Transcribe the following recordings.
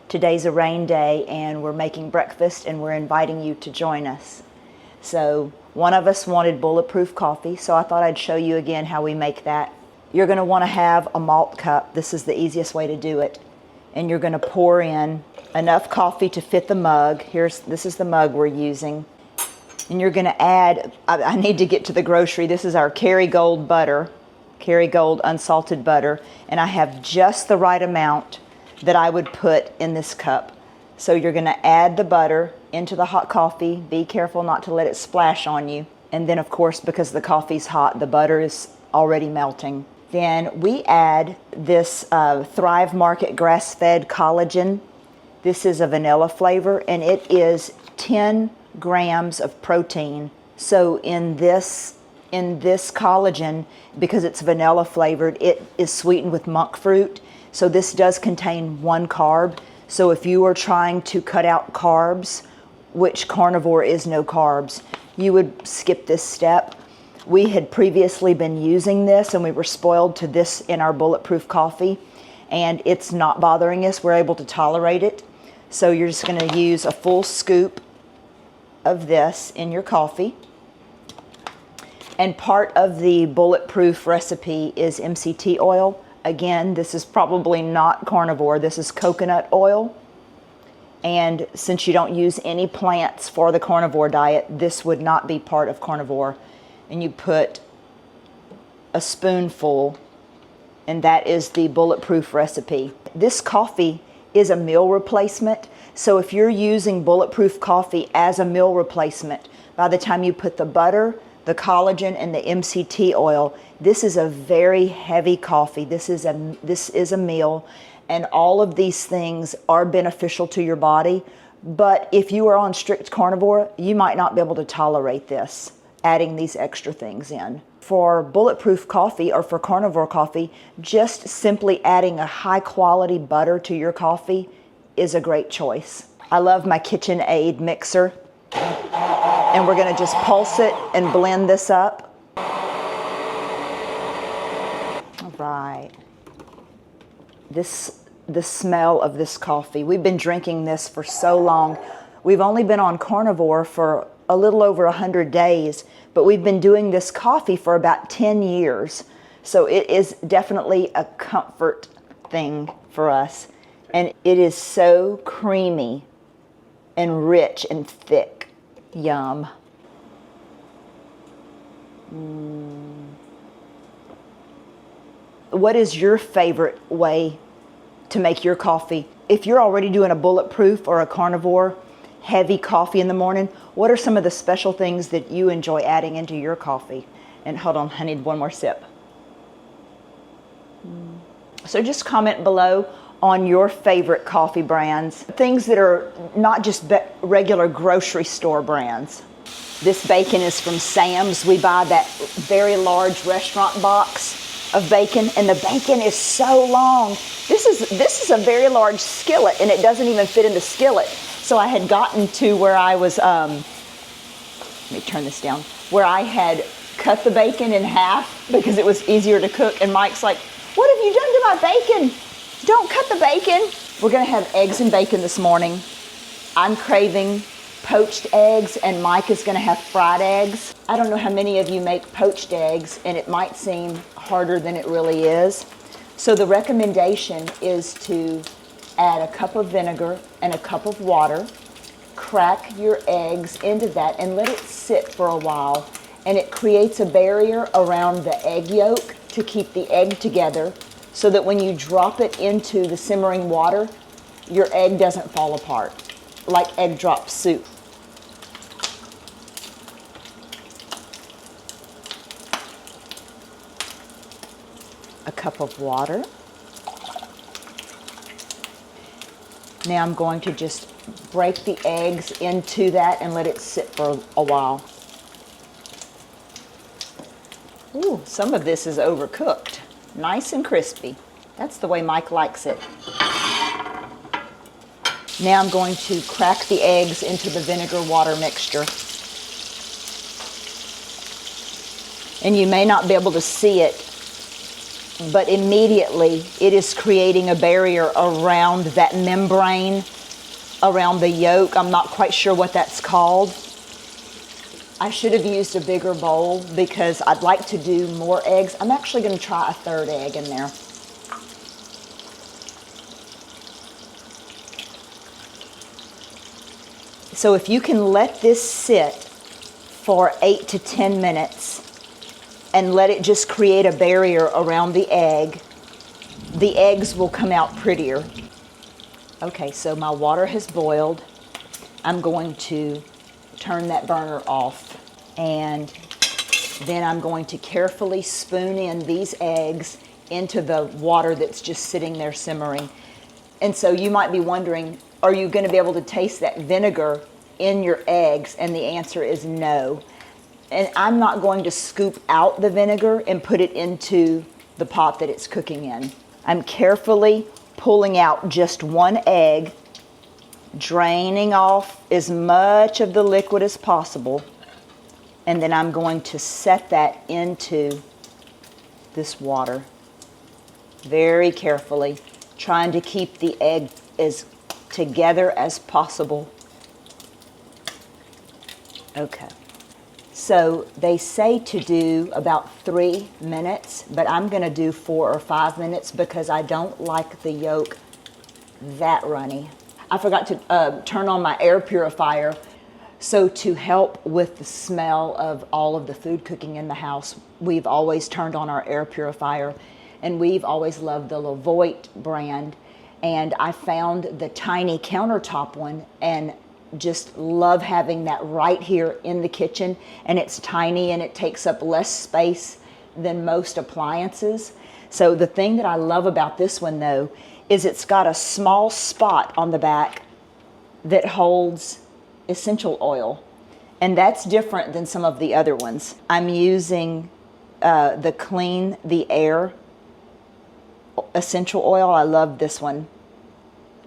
Today's a rain day and we're making breakfast and we're inviting you to join us. So one of us wanted Bulletproof Coffee, so I thought I'd show you again how we make that. You're going to want to have a malt cup. This is the easiest way to do it. And you're going to pour in enough coffee to fit the mug. This is the mug we're using. And you're going to add, I need to get to the grocery. This is our Kerrygold butter, Kerrygold unsalted butter. And I have just the right amount that I would put in this cup. So you're going to add the butter into the hot coffee. Be careful not to let it splash on you. And then of course, because the coffee's hot, the butter is already melting. Then we add this Thrive Market grass-fed collagen. This is a vanilla flavor and it is 10 grams of protein. So in this collagen, because it's vanilla flavored, it is sweetened with monk fruit. So this does contain 1 carb. So if you are trying to cut out carbs, which carnivore is no carbs, you would skip this step. We had previously been using this and we were spoiled to this in our Bulletproof Coffee, and it's not bothering us. We're able to tolerate it. So you're just going to use a full scoop of this in your coffee. And part of the Bulletproof recipe is MCT oil. Again, this is probably not carnivore. This is coconut oil. And since you don't use any plants for the carnivore diet, this would not be part of carnivore. And you put a spoonful, and that is the Bulletproof recipe. This coffee is a meal replacement. So if you're using Bulletproof Coffee as a meal replacement, by the time you put the butter, the collagen, and the MCT oil, this is a very heavy coffee. This is a meal, and all of these things are beneficial to your body. But if you are on strict carnivore, you might not be able to tolerate this, adding these extra things in. For Bulletproof Coffee or for carnivore coffee, just simply adding a high quality butter to your coffee is a great choice. I love my KitchenAid mixer. And we're going to just pulse it and blend this up. All right. The smell of this coffee. We've been drinking this for so long. We've only been on carnivore for a little over 100 days, but we've been doing this coffee for about 10 years. So it is definitely a comfort thing for us. And it is so creamy and rich and thick. Yum. What is your favorite way to make your coffee? If you're already doing a Bulletproof or a carnivore heavy coffee in the morning, what are some of the special things that you enjoy adding into your coffee? And hold on, I need one more sip. So just comment below on your favorite coffee brands, things that are not just regular grocery store brands. This bacon is from Sam's. We buy that very large restaurant box of bacon, and the bacon is so long. This is a very large skillet, and it doesn't even fit in the skillet. So I had gotten to where I was, let me turn this down, where I had cut the bacon in half because it was easier to cook, and Mike's like, "What have you done to my bacon? Don't cut the bacon." We're gonna have eggs and bacon this morning. I'm craving poached eggs, and Mike is gonna have fried eggs. I don't know how many of you make poached eggs, and it might seem harder than it really is. So the recommendation is to add a cup of vinegar and a cup of water, crack your eggs into that, and let it sit for a while. And it creates a barrier around the egg yolk to keep the egg together, so that when you drop it into the simmering water, your egg doesn't fall apart, like egg drop soup. A cup of water. Now I'm going to just break the eggs into that and let it sit for a while. Ooh, some of this is overcooked. Nice and crispy. That's the way Mike likes it. Now I'm going to crack the eggs into the vinegar water mixture. And you may not be able to see it but immediately it is creating a barrier around that membrane, around the yolk. I'm not quite sure what that's called. I should have used a bigger bowl because I'd like to do more eggs. I'm actually going to try a third egg in there. So if you can let this sit for 8 to 10 minutes and let it just create a barrier around the eggs will come out prettier. Okay, so my water has boiled. I'm going to turn that burner off, and then I'm going to carefully spoon in these eggs into the water that's just sitting there simmering. And so you might be wondering, are you going to be able to taste that vinegar in your eggs? And the answer is no. And I'm not going to scoop out the vinegar and put it into the pot that it's cooking in. I'm carefully pulling out just one egg, draining off as much of the liquid as possible, and then I'm going to set that into this water very carefully, trying to keep the egg as together as possible. Okay, so they say to do about 3 minutes, but I'm going to do 4 or 5 minutes because I don't like the yolk that runny. I forgot to turn on my air purifier. So to help with the smell of all of the food cooking in the house, we've always turned on our air purifier, and we've always loved the LEVOIT brand. And I found the tiny countertop one and just love having that right here in the kitchen. And it's tiny and it takes up less space than most appliances. So the thing that I love about this one though is it's got a small spot on the back that holds essential oil, and that's different than some of the other ones. I'm using the Clean the Air essential oil. I love this one.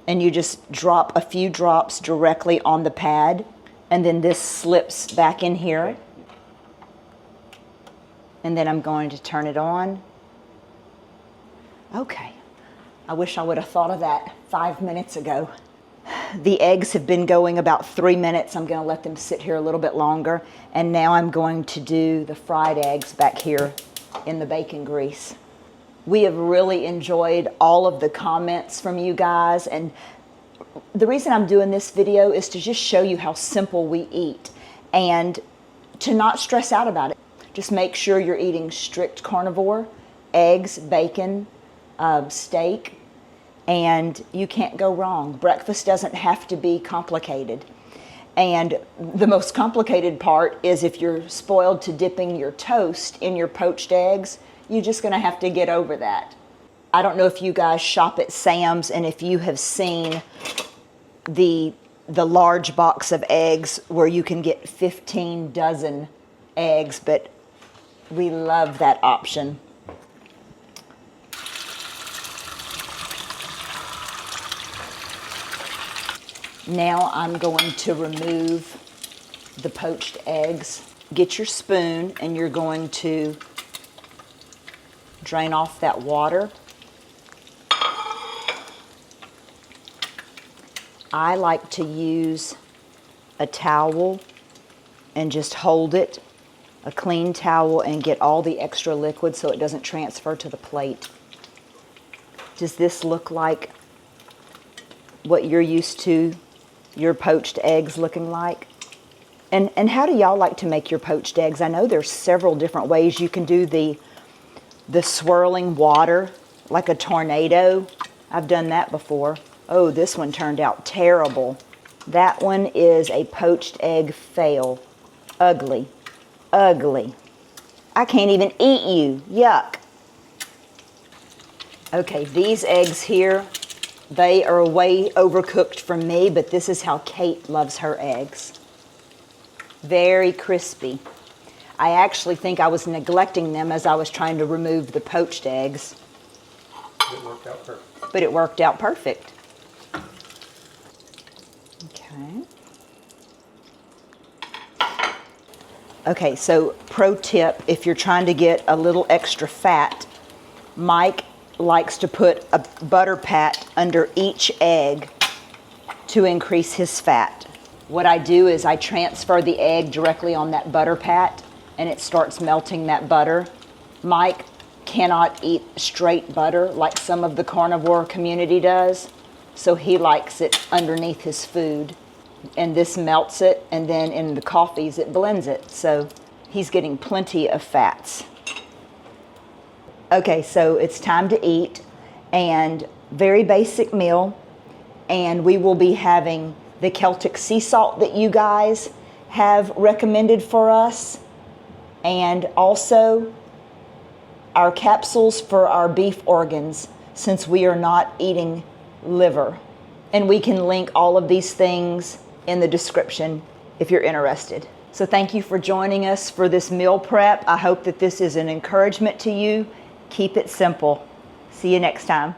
And you just drop a few drops directly on the pad, and then this slips back in here. And then I'm going to turn it on. Okay. I wish I would have thought of that 5 minutes ago. The eggs have been going about 3 minutes. I'm going to let them sit here a little bit longer. And now I'm going to do the fried eggs back here in the bacon grease. We have really enjoyed all of the comments from you guys. And the reason I'm doing this video is to just show you how simple we eat and to not stress out about it. Just make sure you're eating strict carnivore, eggs, bacon, steak, and you can't go wrong. Breakfast doesn't have to be complicated. And the most complicated part is if you're spoiled to dipping your toast in your poached eggs, you're just going to have to get over that. I don't know if you guys shop at Sam's and if you have seen the large box of eggs where you can get 15 dozen eggs, but we love that option. Now I'm going to remove the poached eggs. Get your spoon and you're going to drain off that water. I like to use a towel and just hold it, a clean towel, and get all the extra liquid so it doesn't transfer to the plate. Does this look like what you're used to your poached eggs looking like? And how do y'all like to make your poached eggs? I know there's several different ways you can do the swirling water like a tornado. I've done that before. Oh, this one turned out terrible. That one is a poached egg fail. Ugly. Ugly. I can't even eat you. Yuck. Okay, these eggs here, they are way overcooked for me, but this is how Kate loves her eggs. Very crispy. I actually think I was neglecting them as I was trying to remove the poached eggs. It worked out perfect. But it worked out perfect. Okay. Okay, so pro tip, if you're trying to get a little extra fat Mike likes to put a butter pat under each egg to increase his fat. What I do is I transfer the egg directly on that butter pat and it starts melting that butter. Mike cannot eat straight butter like some of the carnivore community does, so he likes it underneath his food. And this melts it, and then in the coffees it blends it, so he's getting plenty of fats. Okay, so it's time to eat, and very basic meal, and we will be having the Celtic sea salt that you guys have recommended for us, and also our capsules for our beef organs, since we are not eating liver. And we can link all of these things in the description if you're interested. So thank you for joining us for this meal prep. I hope that this is an encouragement to you. Keep it simple. See you next time.